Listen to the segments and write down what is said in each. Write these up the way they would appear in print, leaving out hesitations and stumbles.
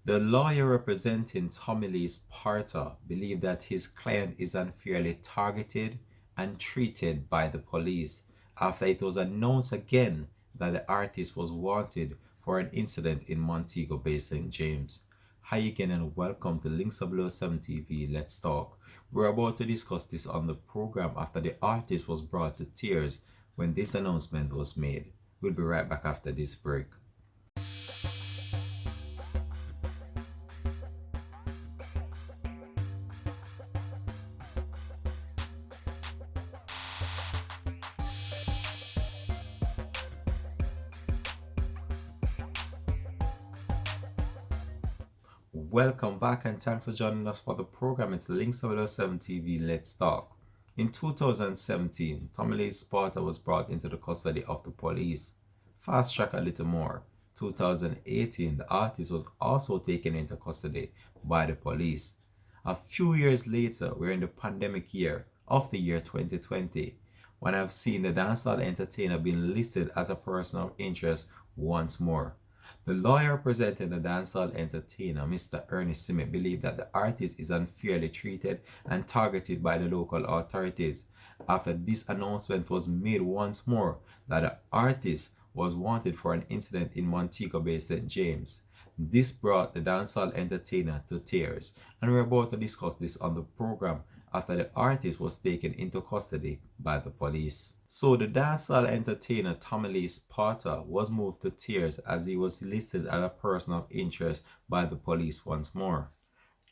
The lawyer representing Tommy Lee Sparta believed that his client is unfairly targeted and treated by the police after it was announced again that the artist was wanted for an incident in Montego Bay, St. James. Hi again and welcome to Links of Low 7 TV. Let's talk. We're about to discuss this on the program after the artist was brought to tears when this announcement was made. We'll be right back after this break. Welcome back and thanks for joining us for the program. It's Links of 7 TV. Let's talk. In 2017, Tommy Lee Sparta was brought into the custody of the police. Fast track a little more. 2018, the artist was also taken into custody by the police. A few years later, we're in the pandemic year of the year 2020, when I've seen the dancehall entertainer being listed as a person of interest once more. The lawyer representing the dancehall entertainer, Mr. Ernest Simmet, believed that the artist is unfairly treated and targeted by the local authorities after this announcement was made once more that the artist was wanted for an incident in Montego Bay, St. James. This brought the dancehall entertainer to tears, and we're about to discuss this on the program after the artist was taken into custody by the police. So the dancehall entertainer Tommy Lee Sparta was moved to tears as he was listed as a person of interest by the police once more.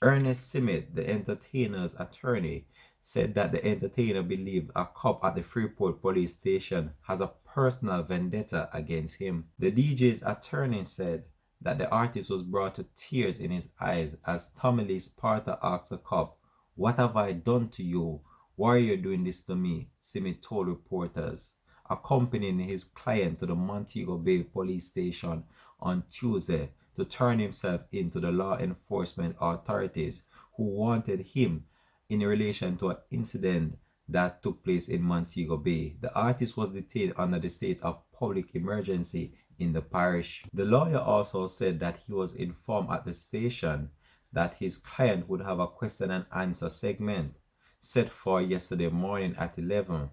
Ernest Simmet, the entertainer's attorney, said that the entertainer believed a cop at the Freeport police station has a personal vendetta against him. The DJ's attorney said that the artist was brought to tears in his eyes as Tommy Lee Sparta asked the cop, "What have I done to you? Why are you doing this to me?" Simmet told reporters. Accompanying his client to the Montego Bay police station on Tuesday to turn himself in to the law enforcement authorities who wanted him in relation to an incident that took place in Montego Bay. The artist was detained under the state of public emergency in the parish. The lawyer also said that he was informed at the station that his client would have a question and answer segment set for yesterday morning at 11.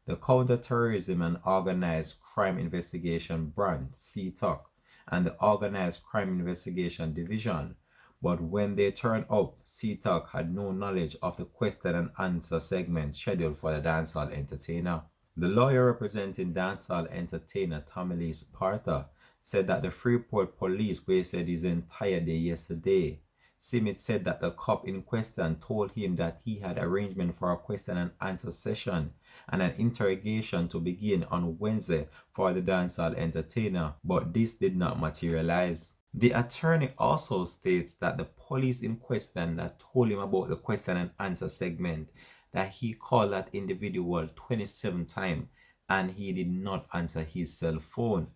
The Counterterrorism and Organized Crime Investigation Branch, CTOC, and the Organized Crime Investigation Division. But when they turned up, CTOC had no knowledge of the question and answer segment scheduled for the dancehall entertainer. The lawyer representing dancehall entertainer Tommy Lee Sparta said that the Freeport police wasted his entire day yesterday. Simmet said that the cop in question told him that he had arrangement for a question and answer session and an interrogation to begin on Wednesday for the dancehall entertainer, but this did not materialize. The attorney also states that the police in question that told him about the question and answer segment, that he called that individual 27 times and he did not answer his cell phone.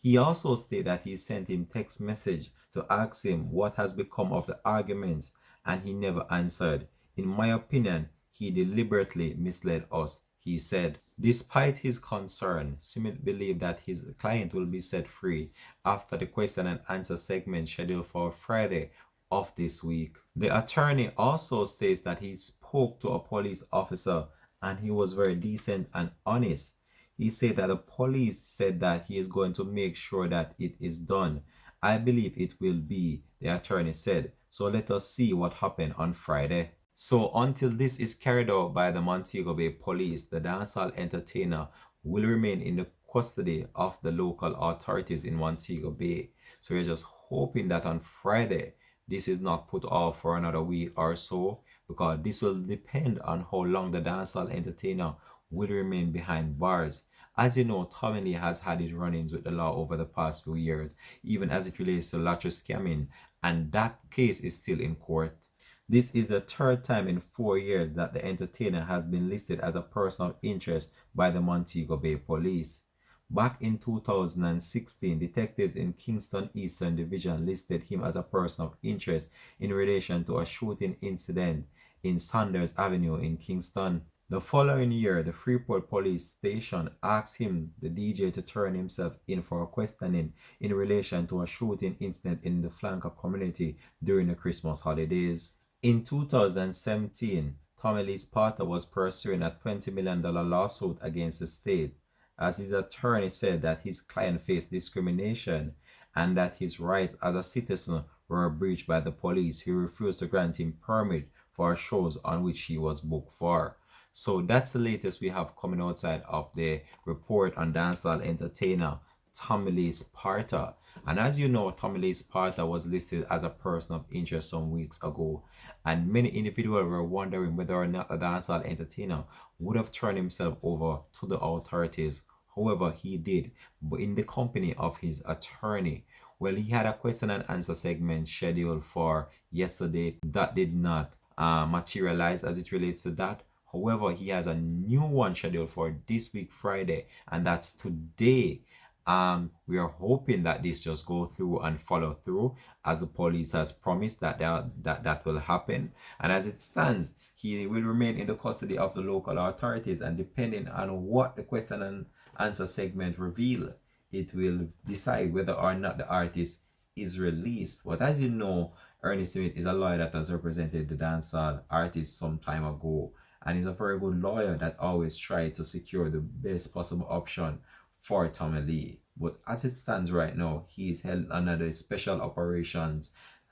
He also stated that he sent him text message to ask him what has become of the arguments and he never answered. "In my opinion, he deliberately misled us," he said. Despite his concern, Simmet believed that his client will be set free after the question and answer segment scheduled for Friday of this week. The attorney also states that he spoke to a police officer and he was very decent and honest. He said that the police said that he is going to make sure that it is done. "I believe it will be," the attorney said. "So let us see what happened on Friday." So until this is carried out by the Montego Bay police, the dancehall entertainer will remain in the custody of the local authorities in Montego Bay. So we're just hoping that on Friday this is not put off for another week or so, because this will depend on how long the dancehall entertainer will remain behind bars. As you know, Tommy Lee has had his run-ins with the law over the past few years, even as it relates to lottery scamming, and that case is still in court. This is the third time in 4 years that the entertainer has been listed as a person of interest by the Montego Bay police. Back in 2016, detectives in Kingston Eastern Division listed him as a person of interest in relation to a shooting incident in Sanders Avenue in Kingston. The following year, the Freeport police station asked him, the DJ, to turn himself in for a questioning in relation to a shooting incident in the flanker community during the Christmas holidays. In 2017, Tommy Lee Sparta was pursuing a $20 million lawsuit against the state, as his attorney said that his client faced discrimination and that his rights as a citizen were breached by the police who refused to grant him permit for shows on which he was booked for. So that's the latest we have coming outside of the report on dancehall entertainer Tommy Lee Sparta. And as you know, Tommy Lee Sparta was listed as a person of interest some weeks ago, and many individuals were wondering whether or not the dancehall entertainer would have turned himself over to the authorities. However, he did, but in the company of his attorney. Well, he had a question and answer segment scheduled for yesterday that did not materialize as it relates to that. However, he has a new one scheduled for this week, Friday, and that's today. We are hoping that this just go through and follow through, as the police has promised that will happen. And as it stands, he will remain in the custody of the local authorities, and depending on what the question and answer segment reveal, it will decide whether or not the artist is released. But as you know, Ernie Smith is a lawyer that has represented the dancehall artist some time ago, and he's a very good lawyer that always tries to secure the best possible option for Tommy Lee. But as it stands right now, he is held under the Special Operations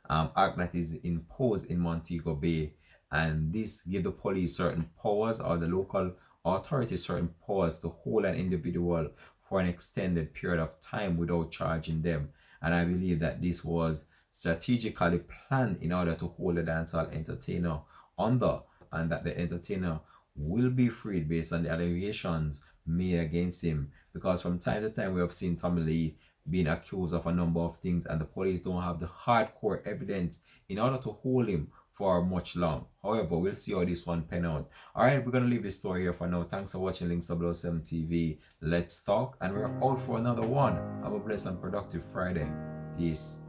Act that is imposed in Montego Bay, and this gives the police certain powers, or the local authorities certain powers, to hold an individual for an extended period of time without charging them. And I believe that this was strategically planned in order to hold the dancehall entertainer under, and that the entertainer will be freed based on the allegations made against him. Because from time to time we have seen Tommy Lee being accused of a number of things, and the police don't have the hardcore evidence in order to hold him for much long. However, we'll see how this one pan out. Alright, we're gonna leave this story here for now. Thanks for watching Links 007 TV. Let's talk, and we're out for another one. Have a blessed and productive Friday. Peace.